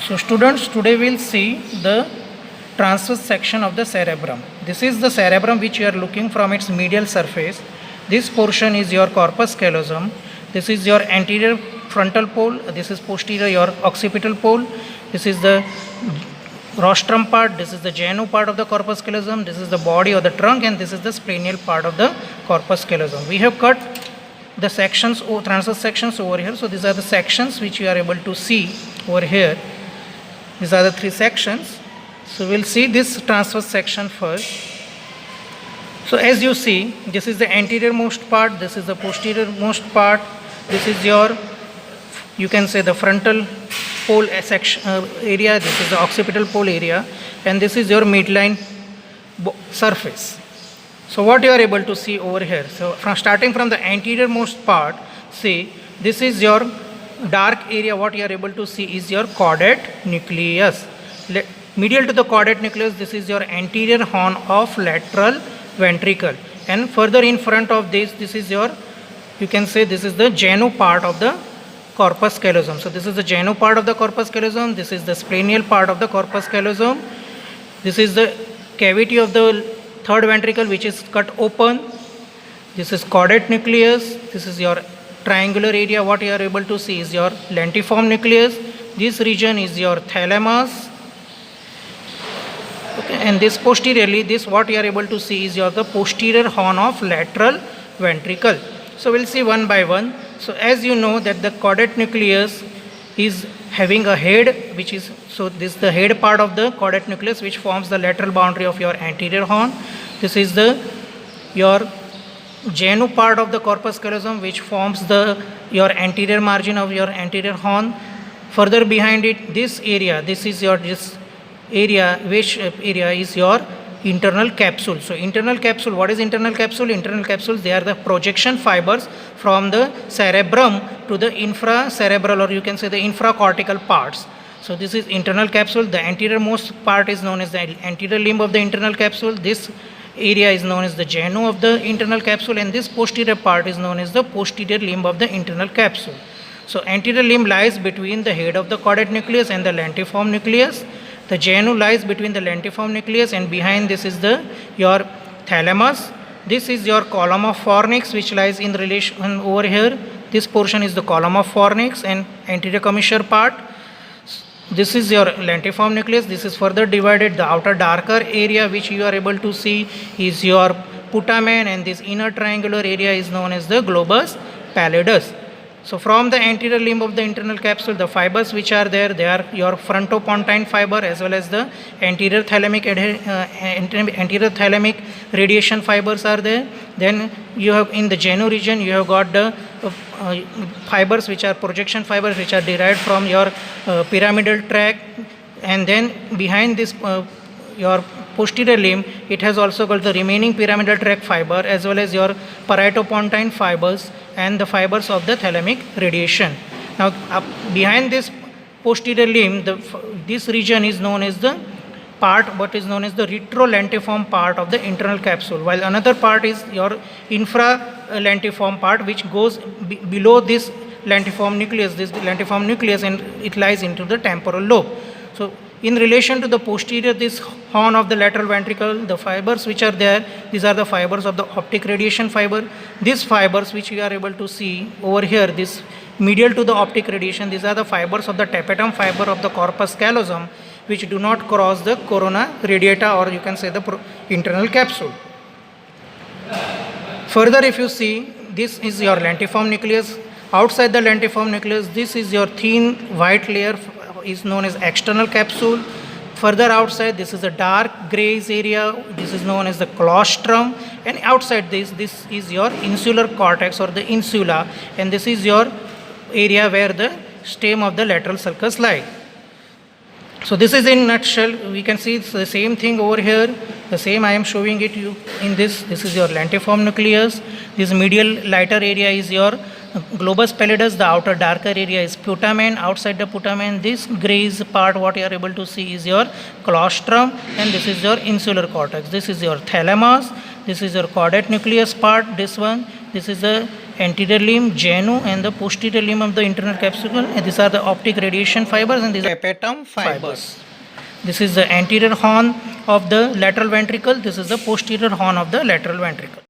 So students, today we'll see the transverse section of the cerebrum. This is the cerebrum which you are looking from its medial surface. This portion is your corpus callosum. This is your anterior frontal pole. This is posterior your occipital pole. This is the rostrum part. This is the genu part of the corpus callosum. This is the body or the trunk, and this is the splenial part of the corpus callosum. We have cut the sections or transverse sections over here. So these are the sections which you are able to see over here. These are the three sections. So we'll see this transverse section first. So as you see, this is the anterior most part, this is the posterior most part, this is your, you can say, the frontal pole section area, this is the occipital pole area, and this is your midline surface. So what you are able to see over here, so starting from the anterior most part, see, this is your dark area. What you are able to see is your caudate nucleus. Medial to the caudate nucleus, this is your anterior horn of lateral ventricle, and further in front of this is your, you can say, this is the genu part of the corpus callosum. So this is the genu part of the corpus callosum, this is the splenial part of the corpus callosum, this is the cavity of the third ventricle which is cut open, this is caudate nucleus, this is your triangular area. What you are able to see is your lentiform nucleus, this region is your thalamus. Okay, and this posteriorly, this what you are able to see is your the posterior horn of lateral ventricle. So we'll see one by one. So as you know that the caudate nucleus is having a head, which is, so this is the head part of the caudate nucleus which forms the lateral boundary of your anterior horn. This is the your genu part of the corpus callosum which forms the your anterior margin of your anterior horn. Further behind it, this area, this is your this area, which area is your internal capsule. So internal capsule, what is internal capsule? Internal capsules, they are the projection fibers from the cerebrum to the infracerebral, or you can say the infracortical parts. So this is internal capsule. The anterior most part is known as the anterior limb of the internal capsule. This area is known as the genu of the internal capsule, and this posterior part is known as the posterior limb of the internal capsule. So anterior limb lies between the head of the caudate nucleus and the lentiform nucleus. The genu lies between the lentiform nucleus, and behind this is the your thalamus. This is your column of fornix which lies in relation over here. This portion is the column of fornix and anterior commissure part. This is your lentiform nucleus. This is further divided. The outer darker area which you are able to see is your putamen, and this inner triangular area is known as the globus pallidus. So from the anterior limb of the internal capsule, the fibers which are there, they are your frontopontine fiber as well as the anterior thalamic radiation fibers are there. Then you have in the genu region, you have got the fibers which are projection fibers which are derived from your pyramidal tract, and then behind this your posterior limb, it has also got the remaining pyramidal tract fiber as well as your paritopontine fibers and the fibers of the thalamic radiation. Now behind this posterior limb, this region is known as the part what is known as the retrolentiform part of the internal capsule, while another part is your infralentiform part which goes below this lentiform nucleus, and it lies into the temporal lobe. So in relation to the posterior, this horn of the lateral ventricle, the fibers which are there, these are the fibers of the optic radiation fiber. These fibers which we are able to see over here, this medial to the optic radiation, these are the fibers of the tapetum fiber of the corpus callosum which do not cross the corona radiata, or you can say the internal capsule. Further, if you see, this is your lentiform nucleus. Outside the lentiform nucleus, this is your thin white layer is known as external capsule. Further outside, this is a dark grayish area, this is known as the claustrum, and outside this is your insular cortex or the insula, and this is your area where the stem of the lateral sulcus lies. So this is in nutshell. We can see it's the same thing over here, the same I am showing it you in this is your lentiform nucleus. This medial lighter area is your globus pallidus, the outer darker area is putamen. Outside the putamen, this grayish part what you are able to see is your claustrum, and this is your insular cortex. This is your thalamus, this is your caudate nucleus part, this one, this is the anterior limb, genu, and the posterior limb of the internal capsule. And these are the optic radiation fibers, and these are tapetum fibers. This is the anterior horn of the lateral ventricle. This is the posterior horn of the lateral ventricle.